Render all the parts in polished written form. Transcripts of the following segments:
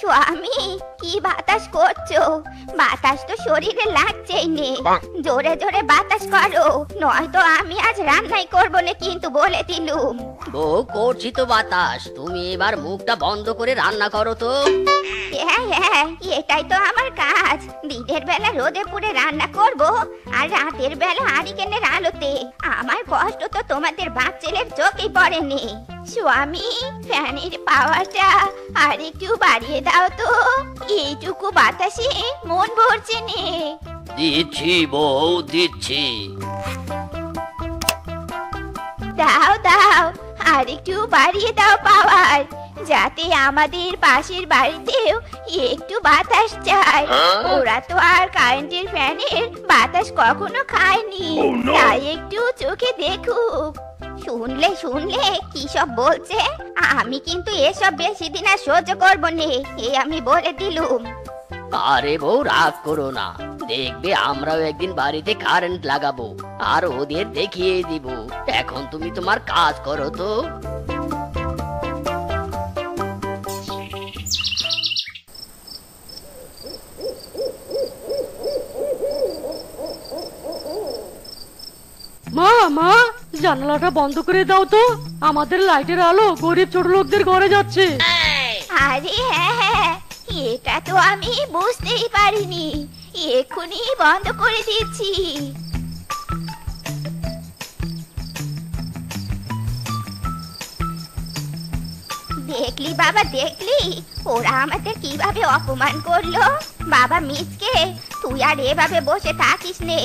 স্বামী, কি বাতাস করছো? বাতাস তো শরীরে লাগছেই নে। জোরে জোরে বাতাস করো, নয়তো আমি আজ রান্নাই করবো না কিন্তু বলে দিলুম। বউ, করছি তো বাতাস, তুমি এবার মুখটা বন্ধ করে রান্না করো তো। হ্যাঁ হ্যাঁ, এটাই তো আমার কাজ। দিনের বেলা রোদে পুড়ে রান্না করব, আর রাতের বেলা হারিকেনের আলোতে। আমার কষ্ট তো তোমাদের বাচ্চাদের চোখেই পড়েনি। স্বামী, ফ্যানের পাওয়ারটা আর একটু বাড়িয়ে দাও তো, এইটুকু বাতাসে মন ভরছে নে। দিচ্ছি বউ, দিচ্ছি। দাও দাও, আর একটু বাড়িয়ে দাও পাওয়ার, যাতে আমাদের পাশের বাড়িতেও একটু বাতাস যায়। ওরা তো আর কারেন্টের ফ্যানের বাতাস কখনো খায়নি, তাই একটু চোখে দেখুক। শুনলে শুনলে কি সব বলছে, আমি কিন্তু এসব বেশি দিন আর সহ্য করবো নে, এই আমি বলে দিলুম। আরে বউ, রাগ করো না, দেখবে আমরাও একদিন বাড়িতে কারেন্ট লাগাবো আর ওদের দেখিয়ে দিব। এখন তুমি তোমার কাজ করো তো। মা মা, জানালাটা বন্ধ করে দাও তো, আমাদের লাইটের আলো গরিব ছোট লোকদের ঘরে যাচ্ছে। আরে হ্যাঁ হ্যাঁ, এটা তো আমি বুঝতেই পারিনি, এক্ষুনি বন্ধ করে দিচ্ছি। দেখলি বাবা, দেখলি ওরা আমাদের কিভাবে অপমান করলো। বাবা মিচকে, তুই আর এভাবে বসে থাকিস নে,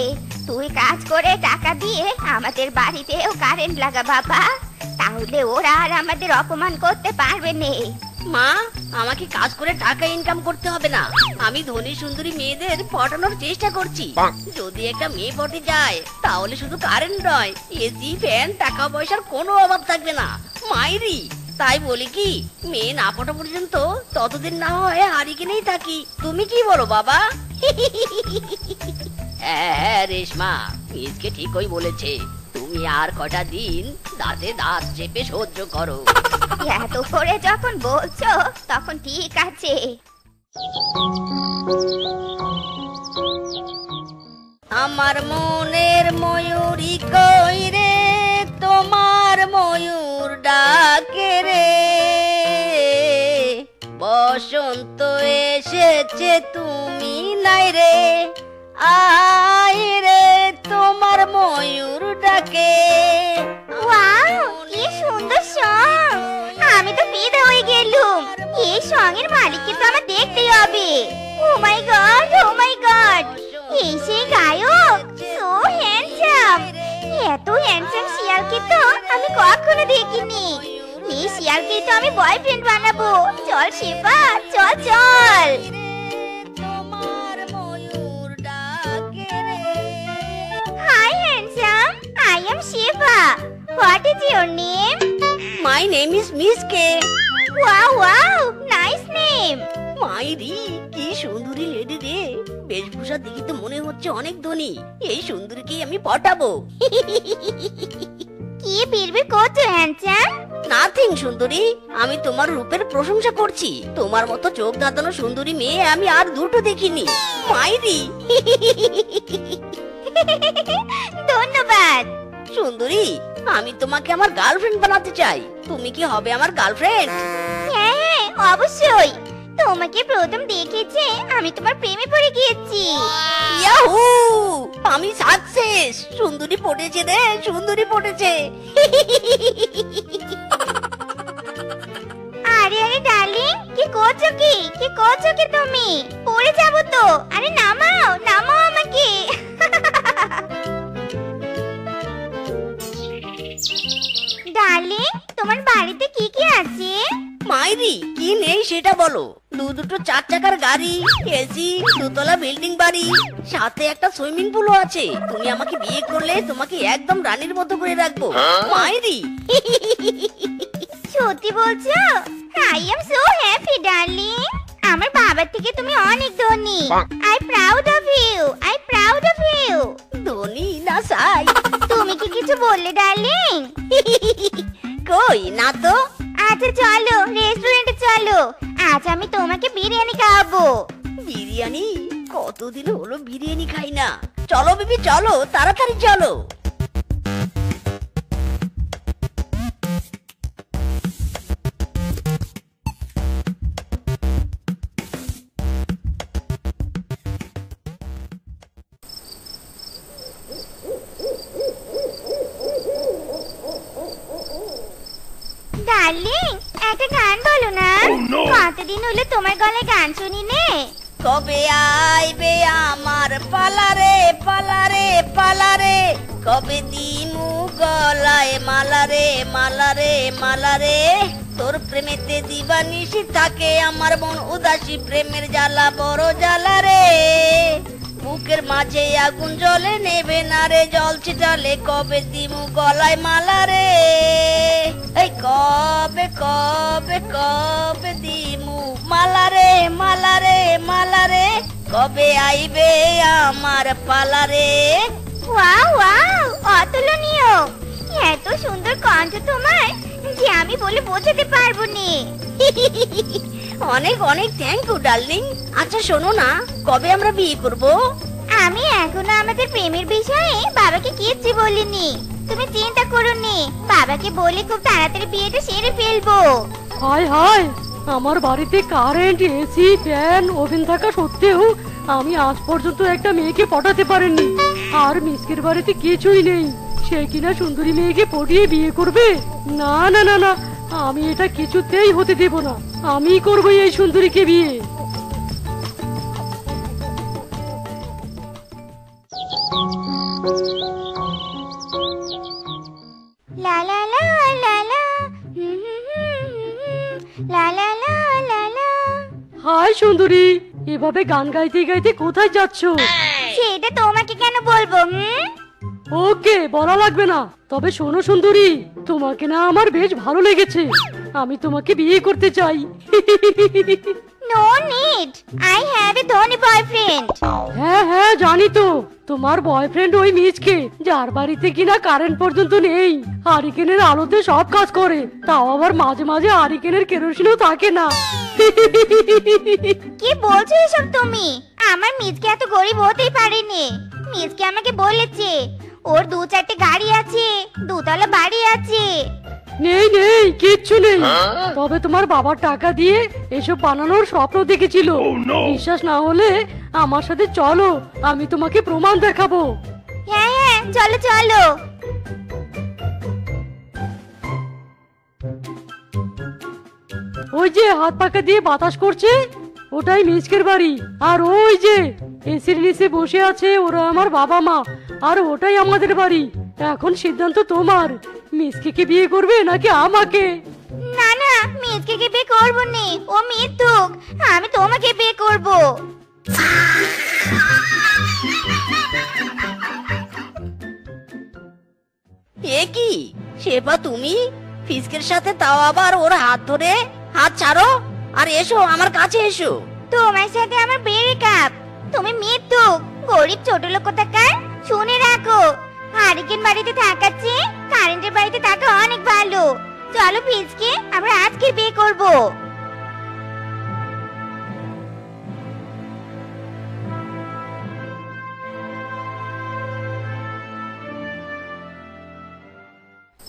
তুই কাজ করে টাকা দিয়ে আমাদের বাড়িতেও কারেন্ট লাগা বাবা, তাহলে ওরা আর আমাদের অপমান করতে পারবে না। মা, আমাকে কাজ করে টাকা ইনকাম করতে হবে না, আমি ধনী সুন্দরী মেয়েদের পটানোর চেষ্টা করছি। যদি একটা মেয়ে পটে যায় তাহলে শুধু কারেন্ট নয়, এসি, ফ্যান, টাকা পয়সার কোনো অভাব থাকবে না। মাইরি, তাই বলি কি, মেয়ে না পটা পর্যন্ত ততদিন না হয় হারিকেনেই থাকি। তুমি কি বলো বাবা? হ্যাঁ রেশমা, মিসকে ঠিকই বলেছে। তুমি আর কটা দিন দাঁতে দাঁত চেপে সহ্য করো। এত করে যখন বলছো তখন ঠিক আছে। আমার মনের ময়ূরী কই রে, তোমার ময়ূর ডাকে রে, বসন্ত এসেছে তুমি নাই রে, আয় রে তোমার ময়ূর ডাকে। ওয়াও, কি সুন্দর সং! আমি তো ফিদা হয়ে গেলুম। এই সঙের মালিককে তো আমার দেখতেই হবে। ও মাই গড, ও মাই গড, এই সেই গায়ক, সো হ্যান্ডসাম। এত হ্যান্ডসাম শিয়ালকে তো আমি কখনো দেখিনি। এই শিয়ালকে তো আমি বয়ফ্রেন্ড বানাবো। চল শিবা, চল চল। Hi handsome, I am Shiva. What is your name? My name is Miske. Wow, wow, nice name. মাইরি, কি সুন্দরী লেডি রে, বেশভূষা দেখি তো মনে হচ্ছে অনেক ধনী। এই সুন্দরীকে আমি পটাবো। কি বিড়বিড় করছো হ্যান্ডসাম? নাথিং সুন্দরী, আমি তোমার রূপের প্রশংসা করছি। তোমার মতো চোখ ধাঁধানো সুন্দরী মেয়ে আমি আর দুটো দেখিনি। মাইরি। ধন্যবাদ সুন্দরী, আমি তোমাকে আমার গার্লফ্রেন্ড বানাতে চাই, তুমি কি হবে আমার গার্লফ্রেন্ড? হ্যাঁ হ্যাঁ, অবশ্যই। তোমাকে প্রথম দেখেছে আমি তোমার প্রেমে পড়ে গিয়েছি। ইয়াহু, আমি সাকসেস। সুন্দরী পটেছে রে, সুন্দরী পটেছে। আরে আরে ডার্লিং, কি করছো কি করছো কি তুমি? পড়ে যাবো তো। আরে নামাও নামাও আমাকে। ডার্লিং, তোমার বাড়িতে কি কি আছে? মাইরি, কি নেই সেটা বলো। দুটো চার চাকার গাড়ি, এসি, দুতলা বিল্ডিং বাড়ি, সাথে একটা সুইমিং পুলও আছে। তুমি আমাকে বিয়ে করলে তোমাকে একদম রানীর মতো করে রাখবো। মাইরি। সত্যি বলছো? I am so happy darling. আমার বাবার থেকে তুমি অনেক ধনী। I proud of you, I proud of you. ধনী না সাই? তুমি কি কিছু বললে ডার্লিং? কই না তো। আচ্ছা চলো রেস্টুরেন্টে চলো, আজ আমি তোমাকে বিরিয়ানি খাওয়াবো। বিরিয়ানি? কতদিন হলো বিরিয়ানি খাই না। চলো বেবি চলো, তাড়াতাড়ি চলো। ডার্লিং, একটা গান বলো না। কতদিন হলো তোমার গলায় গান শুনি নে। কবে আইবে আমার পালারে পালারে পালারে, কবে দিমু গলায় মালারে মালারে মালারে। তোর প্রেমেতে দিবানিশি থাকে আমার মন উদাসী, প্রেমের জ্বালা বড় জ্বালা রে। বুকের মাঝে আগুন জ্বলে নেবে না রে, জল ছিটালে কবে দিমু গলায় মালারে। এই কবে কবে কবে দিমু মালারে মালারে মালারে, কবে আইবে আমার পালারে। ওয়াও ওয়াও, অতুলনীয়। এত সুন্দর কণ্ঠ তোমার যে আমি বলে বোঝাতে পারবো নি। অনেক অনেক থ্যাংক ইউ ডার্লিং। আচ্ছা শোনো না, কবে আমরা বিয়ে করব? আমি এখনো আমাদের প্রেমের বিষয়ে বাবাকে কিচ্ছু বলিনি। তুমি চিন্তা করো নি, বাবাকে বলে খুব তাড়াতাড়ি বিয়েটা সেরে ফেলবো। হায় হায়, আমার বাড়িতে কারেন্ট, এসি, ফ্যান, ওভেন থাকা সত্ত্বেও আমি আজ পর্যন্ত একটা মেয়েকে পটাতে পারিনি। আর মিসকের বাড়িতে কিছুই নেই, সে কিনা সুন্দরী মেয়েকে পটিয়ে বিয়ে করবে? না না না না, আমি এটা কিছুতেই হতে দেব না। আমি করবো এই সুন্দরীকে বিয়ে। লা লা লা লা লা, হুম হুম হুম হুম, লা লা লা লা লা। হাই সুন্দরী, এভাবে গান গাইতে গাইতে কোথায় যাচ্ছ? সেটা তোমাকে কেন বলবো? ওকে, বলা লাগবে না। তবে শোনো সুন্দরী, তোমাকে না আমার বেশ ভালো লেগেছে। আমি তোমাকে বিয়ে করতে চাই। No need, I have a ধনী বয়ফ্রেন্ড। হ্যাঁ হ্যাঁ জানি তো, তোমার বয়ফ্রেন্ড ওই মিচকে, যার বাড়িতে কিনা কারেন্ট পর্যন্ত নেই, হারিকেনের আলোতে সব কাজ করে, তাও আবার মাঝে মাঝে হারিকেনের কেরোসিনও থাকে না। কি বলছো এসব তুমি? আমার মিজকে এত গরিব হতেই পারেনি। মিজকে আমাকে বলেছে ওর 2-4টে গাড়ি আছে, 2তলা বাড়ি আছে। নেই নেই, কিচ্ছু নেই। তবে তোমার বাবার টাকা দিয়ে এসব বানানোর স্বপ্ন দেখেছিল। বিশ্বাস না হলে আমার সাথে চলো, আমি তোমাকে প্রমাণ দেখাবো। হ্যাঁ হ্যাঁ, চলো চলো। ওই যে হাত পাকা দিয়ে বাতাস করছে, ওটাই মিচকের বাড়ি। আর ওই যে এসির নিচে বসে আছে, ওরা আমার বাবা মা। আর ওটাই আমাদের বাড়ি। এখন সিদ্ধান্ত তোমার, মিচকে বিয়ে করবে নাকি আমাকে? না না, মিজকে বিয়ে করবো নি, ও মিথ্যুক। আমি তোমাকে বিয়ে করবো। এ কি শেফা, তুমি ফিসকের সাথে, তাও আবার ওর হাত ধরে? হাত ছাড়ো আর এসো, আমার কাছে এসো। তোমার সাথে আমার ব্রেকআপ। তুমি মিথ্যুক, গরিব ছোট লোক কোথাকার। শুনে রাখো, হারিকেন বাড়িতে থাকার চেয়ে কারেন্টের বাড়িতে থাকা অনেক ভালো। চলো ফিজকে, আমরা আজকে বিয়ে করবো।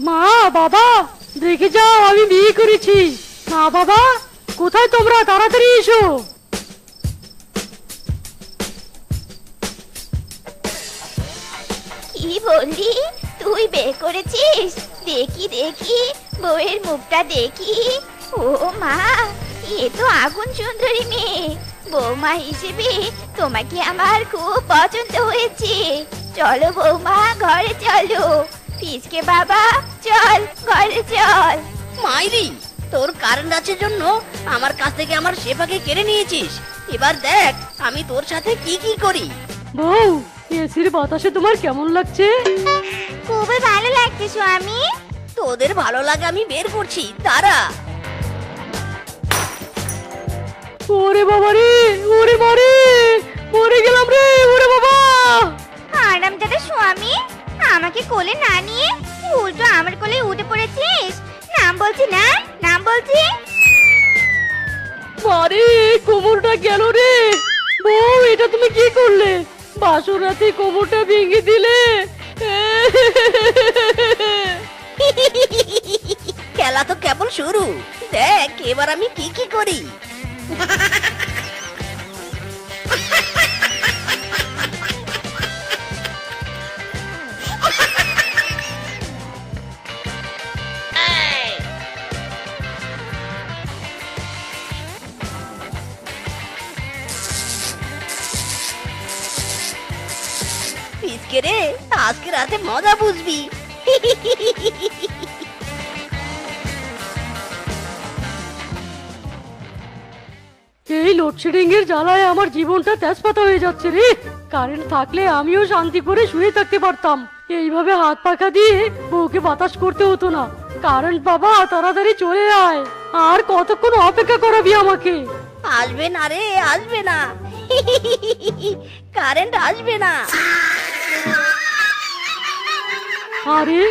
মা, বাবা, দেখে যাও আমি বিয়ে করেছি। মা বাবা, কোথায় তোমরা? তাড়াতাড়ি এসো। কি বললি? তুই বিয়ে করেছিস? দেখি দেখি বউয়ের মুখটা দেখি। ও মা, এ তো আগুন সুন্দরী মেয়ে। বৌমা হিসেবে তোমাকে আমার খুব পছন্দ হয়েছে। চলো বৌমা, ঘরে চলো। ফিজকে বাবা, চল ঘরে চল। মাইরি, তোর কারেন্ট আছে জন্য আমার কাছ থেকে আমার শেফাকে কেড়ে নিয়েছিস। এবার দেখ আমি তোর সাথে কি কি করি। বউ, এসির বাতাসে তোমার কেমন লাগছে? খুবই ভালো লাগছে স্বামী। তোদের ভালো লাগে আমি বের করছি, দাঁড়া। ওরে বাবা রে, ওরে মারে, মরে গেলাম রে, ওরে বাবা। আরামজাদা স্বামী, আমাকে কোলে না নিয়ে উল্টো আমার কোলে উঠে পড়েছিস। নাম বলছি না, নাম বলছি। মা আরে কোমরটা গেল রে। বউ, এটা তুমি কি করলে? বাসর রাতে কোমরটা ভেঙে দিলে। খেলা তো কেবল শুরু, দেখ এবার আমি কি কি করি। পিচকে রে, আজকে রাতে মজা বুঝবি। এই লোডশেডিং এর জ্বালায় আমার জীবনটা তেজপাতা হয়ে যাচ্ছে রে। কারেন্ট থাকলে আমিও শান্তি করে শুয়ে থাকতে পারতাম। এইভাবে হাত পাখা দিয়ে বউকে বাতাস করতে হতো না। কারেন্ট বাবা, তাড়াতাড়ি চলে আয়। আর কতক্ষণ অপেক্ষা করাবি আমাকে? আসবে না রে, আসবে না। কারেন্ট আসবে না। আরে,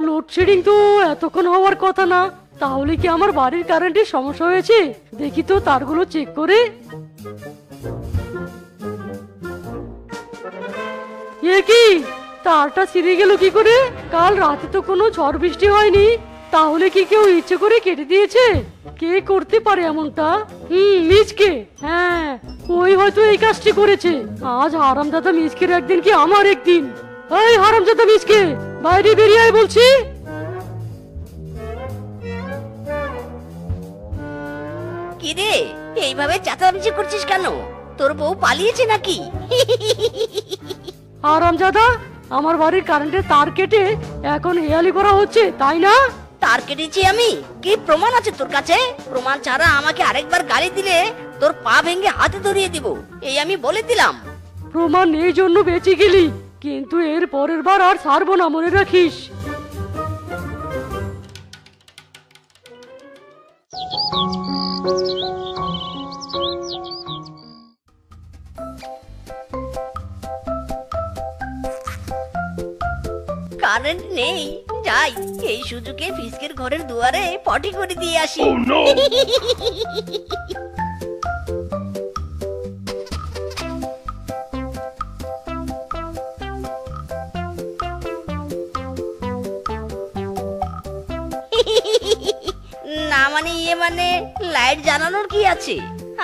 লোডশেডিং তো এতক্ষণ হওয়ার কথা না। তাহলে কি আমার বাড়ির কারেন্টের সমস্যা হয়েছে? দেখি তো তারগুলো চেক করে। এ কি, তারটা ছিঁড়ে গেল কি করে? কাল রাতে তো কোনো ঝড় বৃষ্টি হয়নি। তাহলে কি কেউ ইচ্ছে করে কেটে দিয়েছে? কে করতে পারে এমনটা? মিচকে। হ্যাঁ, ওই হয়তো এই কাজটি করেছে। আজ হারামজাদা মিচকের একদিন কি আমার একদিন। এই হারামজাদা মিচকে, বাইরে বেরিয়ে আয় বলছি। কি রে, এইভাবে চেঁচামেচি করছিস কেন? তোর বউ পালিয়েছে নাকি? হারামজাদা, আমার বাড়ির কারেন্টের তার কেটে এখন হেয়ালি করা হচ্ছে, তাই না? তার কেটেছি আমি? কি প্রমাণ আছে তোর কাছে? প্রমাণ ছাড়া আমাকে আরেকবার গালি দিলে তোর পা ভেঙে হাতে ধরিয়ে দিব, এই আমি বলে দিলাম। প্রমাণ নেই জন্য বেঁচে গেলি, কিন্তু এর পরের বার আর ছাড়বো না, মনে রাখিস। কারেন্ট নেই, যাই এই সুযোগে ফিসকের ঘরের দুয়ারে পটি করে দিয়ে আসি। না মানে মানে লাইট জ্বালানোর কি আছে?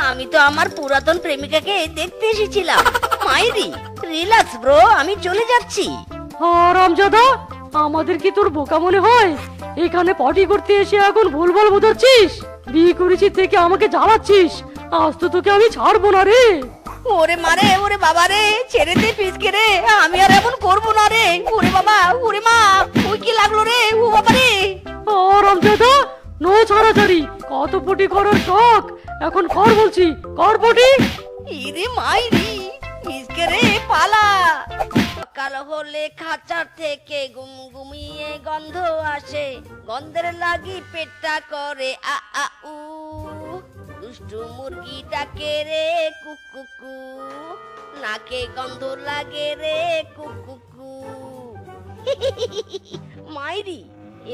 আমি তো আমার পুরাতন প্রেমিকাকে দেখতে এসেছিলাম। মাইরি, রিল্যাক্স ব্রো, আমি চলে যাচ্ছি। হারামজাদা, আমাদের কি তোর বোকা মনে হয়? এখানে পটি করতে এসে এখন ভুলভাল বোঝাচ্ছিস। বিয়ে করেছি থেকে আমাকে জ্বালাচ্ছিস। আজ তো তোকে আমি ছাড়বো না রে। ওরে মারে, ওরে বাবা রে, ছেড়ে দে ফিসকে রে, আমি আর এমন করবো না রে। ওরে বাবা, ওরে মা, ওই কি লাগলো রে, ও বাবা রে। হারামজাদা, নো ছাড়াছাড়ি। কত পটি করার শখ, এখন কর বলছি, কর পটি। ইরে মাইরি, ফিসকে রে পালা। সকাল হলে খাঁচার থেকে গুমগুমিয়ে গন্ধ আসে, গন্ধের লাগি পেটটা করে আ আ উ। দুষ্টু মুরগি ডাকে রে কুকুকু, নাকে গন্ধ লাগে রে কুকুকু। মাইরি,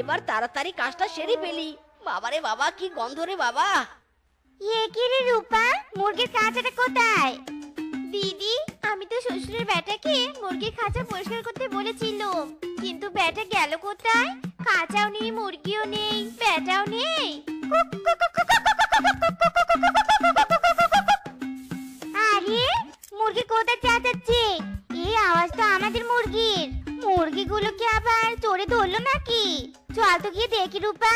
এবার তাড়াতাড়ি কাজটা সেরে ফেলি। বাবারে বাবা, কি গন্ধ রে বাবা। এ কি রে রূপা, মুরগির খাঁচাটা কোথায়? দিদি, আমি তো শ্বশুরের বেটাকে মুরগির খাঁচা পরিষ্কার করতে বলেছিলাম, কিন্তু বেটা গেল কোথায়? খাঁচাও নেই, মুরগিও নেই, বেটাও নেই। আরে, মুরগি কোথায় চেঁচাচ্ছে? এই আওয়াজ তো আমাদের মুরগির। মুরগিগুলো কি আবার চোরে ধরলো নাকি? চল তো গিয়ে দেখি রূপা।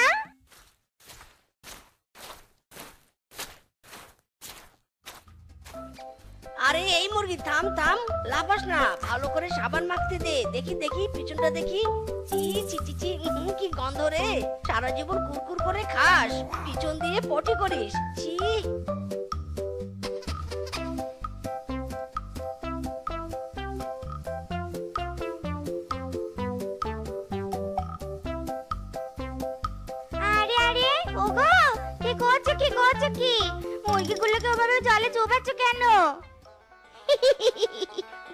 আরে এই মুরগি, থাম থাম, লাফাস না, ভালো করে সাবান মাখতে দে। দেখি দেখি পিছনটা দেখি। চি চি চি চি, কি গন্ধ রে। সারা জীবন কুরকুর করে খাস, পিছন দিয়ে পটি করিস, ছি। আরে আরে, ওগো, কি করছো কি করছো কি? মুরগিগুলোকে ওভাবে জলে চুবাচ্ছ কেন?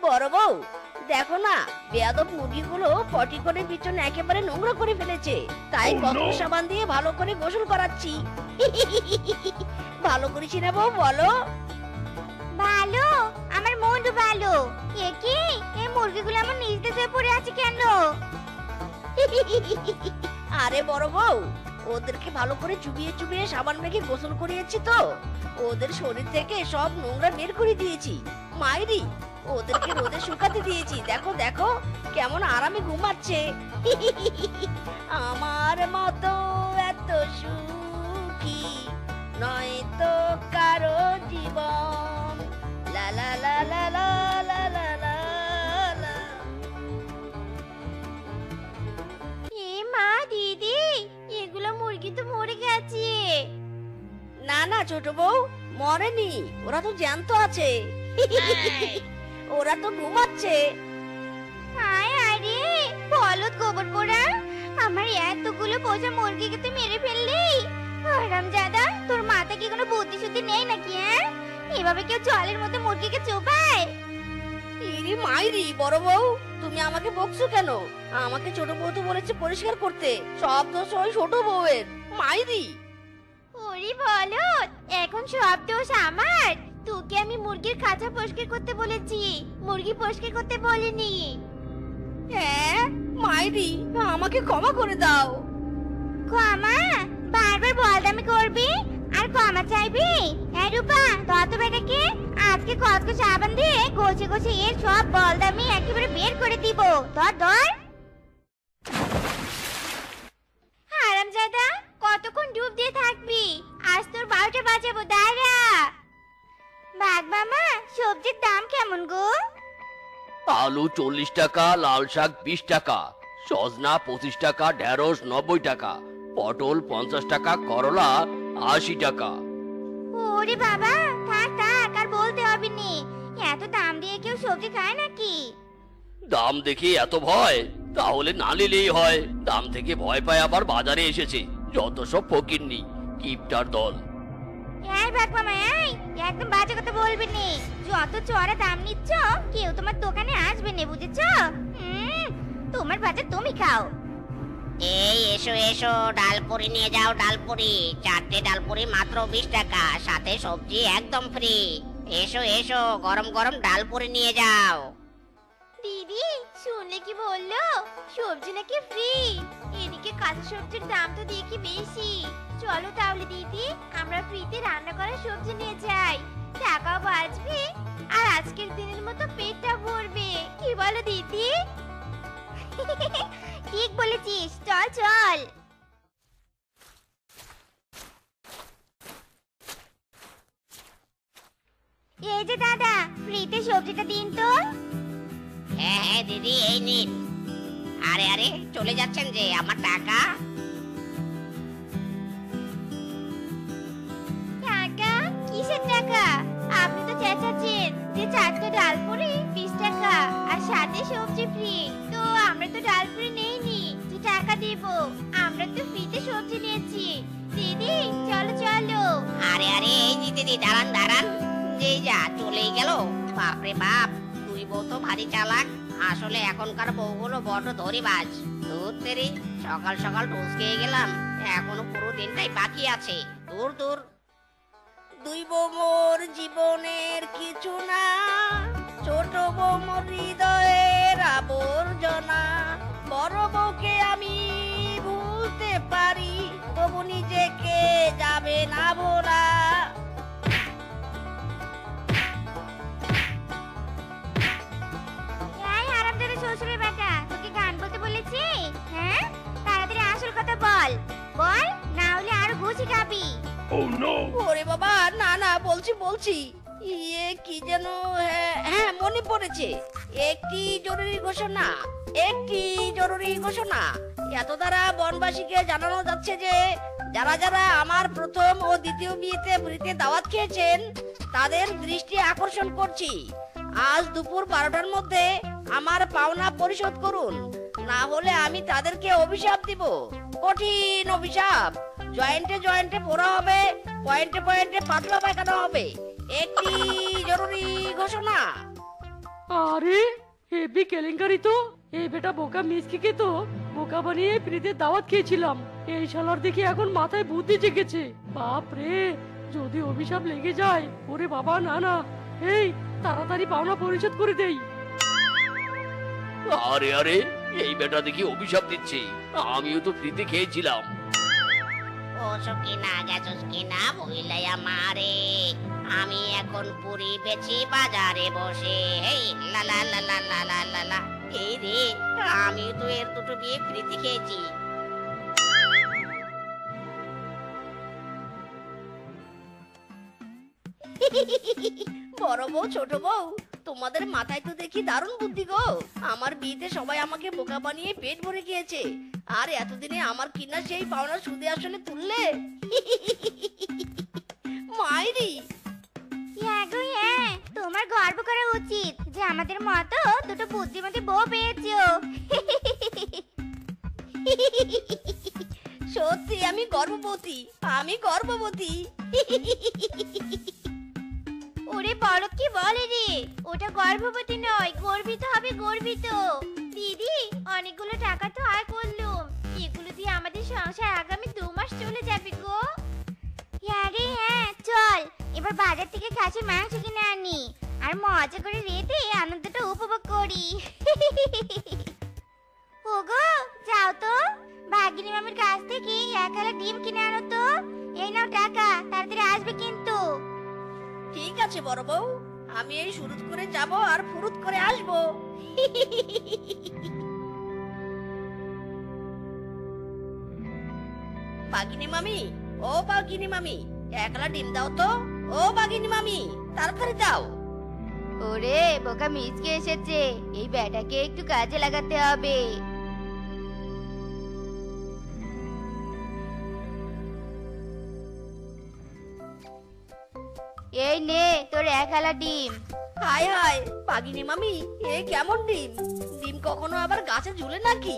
বড় বউ, দেখো না, বেয়াদব মুরগিগুলো পটি করে পিছনে একেবারে নোংরা করে ফেলেছে, তাই কত সাবান দিয়ে ভালো করে গোসল করাচ্ছি। ভালো করেছি না বউ, বলো। ভালো, আমার মনও ভালো। এ কি, এই মুরগিগুলো আমার নিচে শুয়ে পড়ে আছে কেন? আরে বড় বউ, ওদেরকে ভালো করে চুবিয়ে চুবিয়ে সাবান মেখে গোসল করিয়েছি তো, ওদের শরীর থেকে সব নোংরা বের করে দিয়েছি। মাইরি, ওদেরকে রোদে শুকাতে দিয়েছি। দেখো দেখো কেমন আরামে ঘুমাচ্ছে। আমার মতো এত সুখী নয় তো কারো জীবন। লা লা লা লা লা লা লা লা লা। এ মা, দিদি, এগুলো মুরগি তো মরে গেছে। না না ছোট বউ, মরেনি, ওরা তো জ্যান্ত আছে। ওরা তো ঘুমাচ্ছে। হায় আরে, বলদ গোবর পোড়া, আমার এতগুলো পোষা মুরগিকে তুই মেরে ফেললি। হারামজাদা, তোর মাথা কি কোনো বুদ্ধি শুদ্ধি নেই নাকি? হ্যাঁ, এভাবে কেউ জলের মধ্যে মুরগিকে চোবায়? ইরি মাইরি, বড় বউ তুমি আমাকে বকছো কেন? আমাকে ছোট বউ তো বলেছে পরিষ্কার করতে, সব দোষ ওই ছোট বউয়ের। মাইরি। ওরে বলদ, এখন সব দোষ আমার। তোকে আমি মুরগির খাঁচা পরিষ্কার করতে বলেছি, মুরগি পরিষ্কার করতে বলিনি। হ্যাঁ মাইরি, আমাকে ক্ষমা করে দাও। ক্ষমা? বারবার বলদামি করবি আর ক্ষমা চাইবি? হ্যাঁ রূপা, ধর তো বেটাকে, আজকে কত সাবান দিয়ে ঘষে ঘষে এর সব বলদামি একেবারে বের করে দিব। ধর ধর। হারামজাদা, কতক্ষণ ডুব দিয়ে থাকবি? আজ তোর 12টা বাজাবো, দাঁড়া। বাঘ মামা, সবজির দাম কেমন গো? আলু 40 টাকা, লাল শাক 20 টাকা, সজনা 25 টাকা, ঢেঁড়স 90 টাকা, পটল 50 টাকা, করলা 80 টাকা। ওরে বাবা, থাক থাক, আর বলতে হবে নি। এত দাম দিয়ে কেউ সবজি খায় নাকি? দাম দেখে এত ভয়? তাহলে না নিলেই হয়। দাম থেকে ভয় পায় আবার বাজারে এসেছে যত সব ফকিন্নি, কিপটার দল। এই বাঘ মামা, এই একদম বাজে কথা বলবি নি। যত চড়া দাম নিচ্ছ, কেউ তোমার দোকানে আসবে না, বুঝেছো? তোমার বাজার তুমি খাও। এই এসো এসো, ডালপুরি নিয়ে যাও, ডালপুরি 4টে ডালপুরি মাত্র 20 টাকা, সাথে সবজি একদম ফ্রি। এসো এসো, গরম গরম ডালপুরি নিয়ে যাও। দিদি, শুনলে কি বললো? সবজি নাকি ফ্রি। এদিকে কাঁচা সবজির দাম তো দেখি বেশি। চলো তাহলে দিদি, আমরা ফ্রিতে রান্না করা সবজি নিয়ে যাই। টাকাও বাঁচবে আর আজকের দিনের মতো পেটটা ভরবে। কি বলো দিদি? ঠিক বলেছিস, চল চল। এই যে দাদা, ফ্রিতে সবজিটা দিন তো। হ্যাঁ হ্যাঁ দিদি, এই নিন। আরে আরে, চলে যাচ্ছেন যে, আমার টাকা। টাকা? কিসের টাকা? আপনি তো চেঁচাচ্ছেন যে 4টে ডালপুরি 20 টাকা আর সাথে সবজি ফ্রি। তো আমরা তো ডালপুরি নেইনি যে টাকা দেব, আমরা তো ফ্রিতে সবজি নিয়েছি। দিদি চলো চলো। আরে আরে, এই যে দিদি, দাঁড়ান দাঁড়ান। যে যা চলেই গেল। বাপরে বাপ, তুই বউ তো ভারী চালাক। আসলে এখনকার বউগুলো বড় ধরিবাজ। দূর তেরি, সকাল সকাল ঢোস খেয়ে গেলাম, এখনো পুরো দিনটাই বাকি আছে। দূর দূর। দুই বউ মোর জীবনের কিছু না, ছোট বউ মোর হৃদয়ের আবর্জনা। বড় বউকে আমি ভুলতে পারি, তবু নিজেকে যাবে না ভোলা। এই হারামজাদা শ্বশুরের বেটা, তোকে গান বলতে বলেছি? হ্যাঁ, তাড়াতাড়ি আসল কথা বল। বল, না হলে আরো ঘুষি খাবি। ওরে বাবা, না না, বলছি বলছি। ইয়ে কি যেন, হ্যাঁ হ্যাঁ, মনে পড়েছে। একটি জরুরি ঘোষণা, একটি জরুরি ঘোষণা। এত দ্বারা বনবাসীকে জানানো যাচ্ছে যে যারা যারা আমার প্রথম ও দ্বিতীয় বিয়েতে ফ্রিতে দাওয়াত খেয়েছেন, তাদের দৃষ্টি আকর্ষণ করছি। আজ দুপুর 12টার মধ্যে আমার পাওনা পরিশোধ করুন, না হলে আমি তাদেরকে অভিশাপ দিব, কঠিন অভিশাপ। জয়েন্টে জয়েন্টে পোড়া হবে, পয়েন্টে পয়েন্টে পাতলা পায়খানা হবে। একটি জরুরি ঘোষণা। আরে, হেভি কেলেঙ্কারি তো। এই বেটা বোকা মিসকিকে তো বোকা বানিয়ে ফ্রিতে দাওয়াত খেয়েছিলাম। এই শালার দেখি এখন মাথায় বুদ্ধি জেগেছে। বাপ রে, যদি অভিশাপ লেগে যায়, ওরে বাবা, না না, এই তাড়াতাড়ি পাওনা পরিশোধ করে দেই। আরে আরে, এই বেটা দেখি অভিশাপ দিচ্ছে। আমিও তো ফ্রিতে খেয়েছিলাম। ও সকিনা গেছস কিনা মহিলাই আমারে, আমি এখন পুরি বেচি বাজারে বসে। এই লা লা লা লা লা লা লা লা। এই রে, আমি তো এর দুটো বিয়ে ফ্রিতে খেয়েছি। বড় বউ, ছোট বউ, তোমাদের মাথায় তো দেখি দারুণ বুদ্ধি গো। আমার বিয়েতে সবাই আমাকে বোকা বানিয়ে পেট ভরে গিয়েছে, আর এতদিনে আমার কিনা সেই পাওনা সুদে আসলে তুললে। মাইরি, হ্যাঁ গো হ্যাঁ, তোমার গর্ব করা উচিত যে আমাদের মতো দুটো বুদ্ধিমতী বউ পেয়েছো। সত্যি আমি গর্ভবতী, আমি গর্ভবতী। ওরে বড় কি বলে রে, ওটা গর্ভবতী নয়, গর্বিত হবে, গর্বিত। দিদি, অনেকগুলো টাকা তো আয় করলুম, এগুলো দিয়ে আমাদের সংসার আগামী 2 মাস চলে যাবে গো। হ্যাঁ রে হ্যাঁ, চল এবার বাজার থেকে খাসির মাংস কিনে আনি, আর মজা করে রেতে আনন্দটা উপভোগ করি। ওগো, যাও তো, ভাগিনী মামির কাছ থেকে 1 হালা ডিম কিনে আনো তো। এই নাও টাকা, তাড়াতাড়ি আসবে কিন্তু। ঠিক আছে বড় বউ, আমি এই শুরুত করে যাব আর ফুরুত করে আসবো। বাগিনী মামি, ও বাগিনী মামি, একলা ডিম দাও তো। ও বাগিনী মামি, তাড়াতাড়ি দাও। ওরে বোকা মিচকে এসেছে, এই ব্যাটাকে একটু কাজে লাগাতে হবে। এই নে তোর 1 হালা ডিম। হায় হায়, বাগিনী মামি, এ কেমন ডিম? ডিম কখনো আবার গাছে ঝুলে নাকি?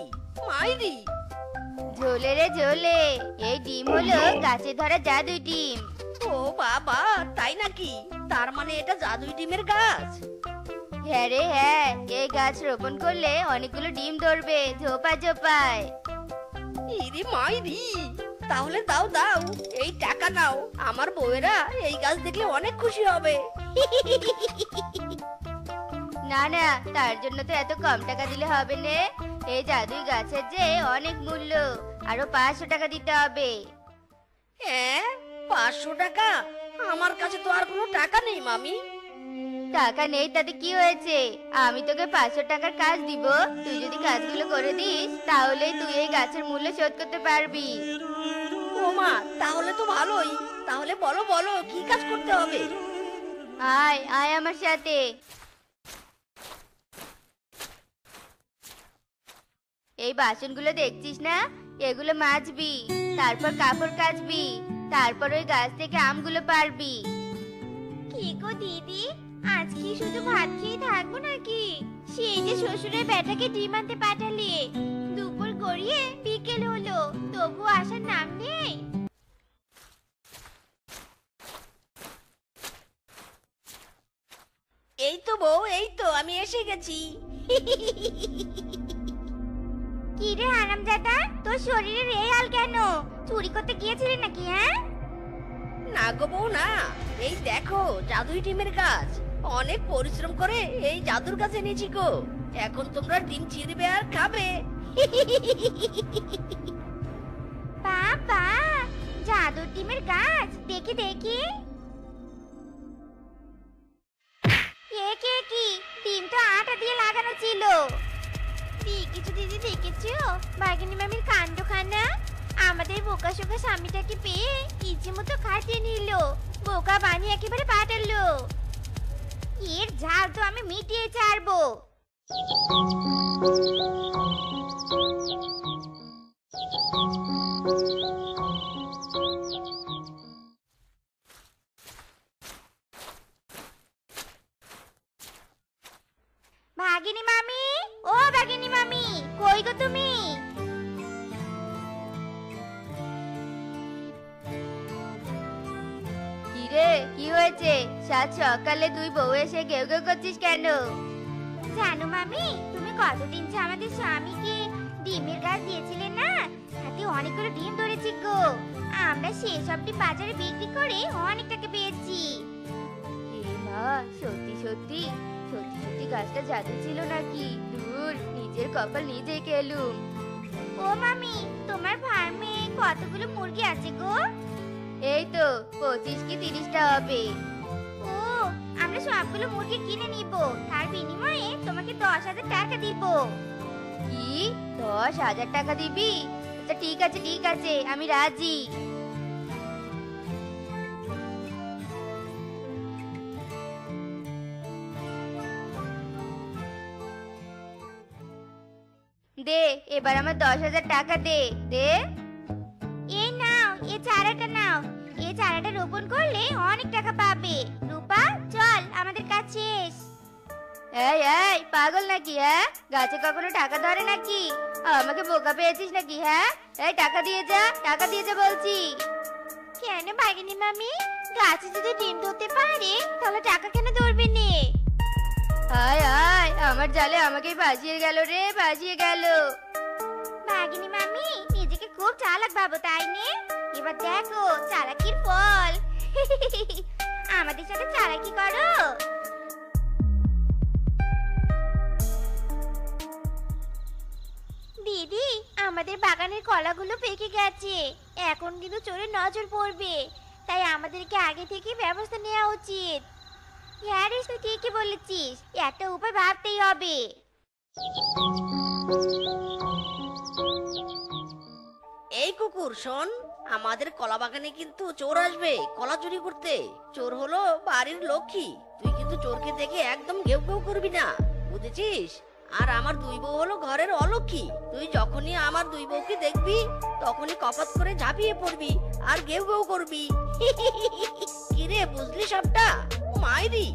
মাইরি, ঝোলে রে ঝোলে, এই ডিম হলো গাছে ধরা জাদুই ডিম। ও বাবা, তাই নাকি? তার মানে এটা জাদুই ডিমের গাছ। হ্যাঁ রে হ্যাঁ, এই গাছ রোপণ করলে অনেকগুলো ডিম ধরবে ঝোপা ঝোপায়। ইরি মাইরি, তাহলে দাও দাও, এই টাকা নাও। আমার বউয়েরা এই গাছ দেখলে অনেক খুশি হবে। না না, তার জন্য তো এত কম টাকা দিলে হবে না, এই জাদুই গাছের যে অনেক মূল্য, আরো 500 টাকা দিতে হবে। হ্যাঁ, 500 টাকা? আমার কাছে তো আর কোনো টাকা নেই মামি। টাকা নেই তাতে কি হয়েছে, আমি তোকে 500 টাকার কাজ দিব, তুই যদি কাজগুলো করে দিস তাহলেই তুই এই গাছের মূল্য শোধ করতে পারবি। ও মা, তাহলে তো ভালোই। তাহলে বলো বলো, কি কাজ করতে হবে? আয় আয় আমার সাথে। এই বাসনগুলো দেখছিস না, এগুলো মাজবি, তারপর কাপড় কাচবি, তারপর ওই গাছ থেকে আমগুলো পারবি। কি গো দিদি, আজ কি শুধু ভাত খেয়ে থাকবো নাকি? সেই যে শ্বশুরের বেটাকে ডিম আনতে পাঠালে, দুপুর গড়িয়ে বিকেল হলো, তবু আসার নাম নেই। এই তো বউ, এই তো আমি এসে গেছি। কি রে হারামজাদা, তোর শরীরের এই হাল কেন? চুরি করতে গিয়েছিলি নাকি? হ্যাঁ না গো বউ না, এই দেখো জাদুই ডিমের গাছ। অনেক পরিশ্রম করে এই জাদুর গাছ এনেছি গো। এখন তোমরা ডিম ছিঁড়বে আর খাবে। বাবা, জাদুর ডিমের গাছ, দেখি দেখি। কি ডিম তো আটা দিয়ে লাগানো ছিল। দেখেছো দিদি, দেখেছো বাঘিনী মামির কাণ্ডখানা? আমাদের বোকা শোকা স্বামীটাকে পেয়ে ইচ্ছে মতো খাটিয়ে নিল, বোকা বানিয়ে একেবারে পাঠালো। এর ঝাল তো আমি মিটিয়ে ছাড়বো। ভাগিনী মামি, ও ভাগিনী মামি, কই গো তুমি? কি রে, কি হয়েছে? সাত সকালে তুই বউ এসে গেউ গেউ করছিস কেন? জানো মামি, তুমি কতদিন যে আমাদের স্বামীকে ডিমের গাছ দিয়েছিলে না, তাতে অনেকগুলো ডিম ধরেছি গো। আমরা সেসবটি বাজারে বিক্রি করে অনেক টাকা পেয়েছি। এ মা, সত্যি সত্যি সত্যি সত্যি গাছটা জাদু ছিল নাকি? দূর, নিজের কপাল নিজেই খেলুম। ও মামি, তোমার ফার্মে কতগুলো মুরগি আছে গো? এই তো 25 কি 30টা হবে। ও, আমরা সবগুলো মুরগি কিনে নিব, তার বিনিময়ে তোমাকে 10,000 টাকা দিব। কি, 10,000 টাকা দিবি? আচ্ছা ঠিক আছে ঠিক আছে, আমি রাজি। দে, এবার আমার 10,000 টাকা দে দে। এই নাও, এই চারাটা নাও। এই চারাটা রোপণ করলে অনেক টাকা পাবে। রূপা, চল আমাদের কাছে এস। এই এই, পাগল নাকি? হ্যাঁ, গাছে কখনো টাকা ধরে নাকি? আমাকে বোকা পেয়েছিস নাকি? হ্যাঁ, এই টাকা দিয়ে যা, টাকা দিয়ে যা বলছি। কেন বাগিনী মামি, গাছে যদি ডিম ধরতে পারে তাহলে টাকা কেন ধরবে নে? আয় আয়, আমার জালে আমাকেই ভাসিয়ে গেল রে, ভাসিয়ে গেল। বাগিনী মামি নিজেকে খুব চালাক ভাবো, তাই নে? এবার দেখো চালাকির ফল। আমাদের সাথে চালাকি করো। দিদি, আমাদের বাগানের কলাগুলো পেকে গেছে, এখন কিন্তু চোরের নজর পড়বে, তাই আমাদেরকে আগে থেকে ব্যবস্থা নেওয়া উচিত। হ্যাঁ রে, তুই ঠিকই বলেছিস, একটা উপায় ভাবতেই হবে। এই কুকুর শোন, আমাদের কলা বাগানে কিন্তু চোর আসবে কলা চুরি করতে। চোর হলো বাড়ির লক্ষ্মী, তুই কিন্তু চোরকে দেখে একদম ঘেউ ঘেউ করবি না, বুঝেছিস? আর আমার দুই বউ হলো ঘরের অলক্ষ্মী, তুই যখনই আমার দুই বউকে দেখবি তখনই কপাত করে ঝাঁপিয়ে পড়বি আর ঘেউ ঘেউ করবি। কিরে, বুঝলি সবটা? মাইরি।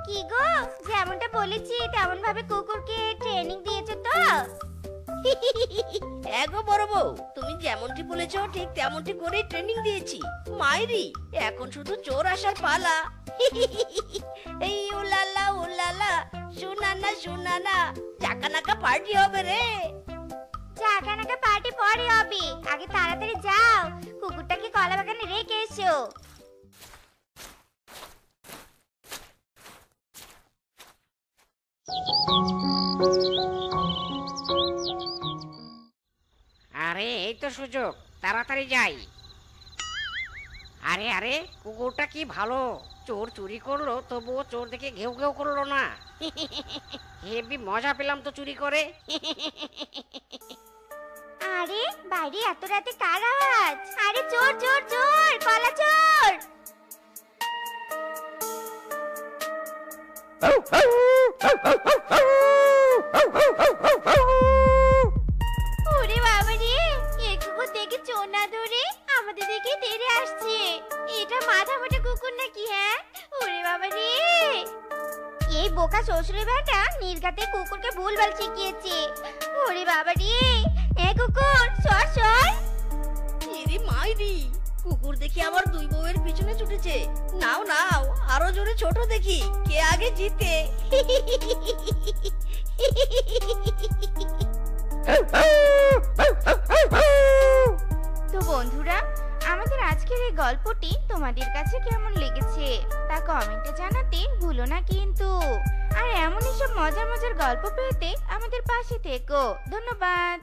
কি গো, যেমনটা বলেছি তেমন ভাবে কুকুরকে ট্রেনিং দিয়েছো তো? এগো বড় বউ, তুমি যেমনটি বলেছো ঠিক তেমনটি করে ট্রেনিং দিয়েছি। মাইরি, এখন শুধু চোর আসার পালা। এই উলালা উলালা, শুনানা শুনানা, চাকানাকা পার্টি হবে রে। চাকানাকা পার্টি পরে হবে, আগে তাড়াতাড়ি যাও, কুকুরটাকে কলা বাগানে রেখে এসো। আরে এই তো সুযোগ, তাড়াতাড়ি যাই। আরে আরে, কুকুরটা কি ভালো, চোর চুরি করলো তবুও চোর দেখে ঘেউ ঘেউ করলো না। হেবি মজা পেলাম তো চুরি করে। আরে বাইরে এত রাতে কার আওয়াজ? আরে চোর চোর চোর, কলা চোর! ওরে বাবা রে, এই কুকুর দেখে চোর না ধরে আমাদের দিকে তেড়ে আসছে। এটা মাথা মোটা কুকুর নাকি? হ্যাঁ, ওরে বাবা রে, এই বোকা শ্বশুরের বেটা নির্ঘাতে কুকুরকে ভুলভাল শিখিয়েছে। ওরে বাবা রে, এ কুকুর সর সর। ইরে মাইরি, কুকুর দেখি আমার দুই বউয়ের পিছনে ছুটেছে। নাও নাও, আরো জোরে ছোট দেখি কে আগে জিতে। তো বন্ধুরা, আমাদের আজকের এই গল্পটি তোমাদের কাছে কেমন লেগেছে তা কমেন্টে জানাতে ভুলো না কিন্তু। আর এমনই সব মজার মজার গল্প পেতে আমাদের পাশে থেকো। ধন্যবাদ।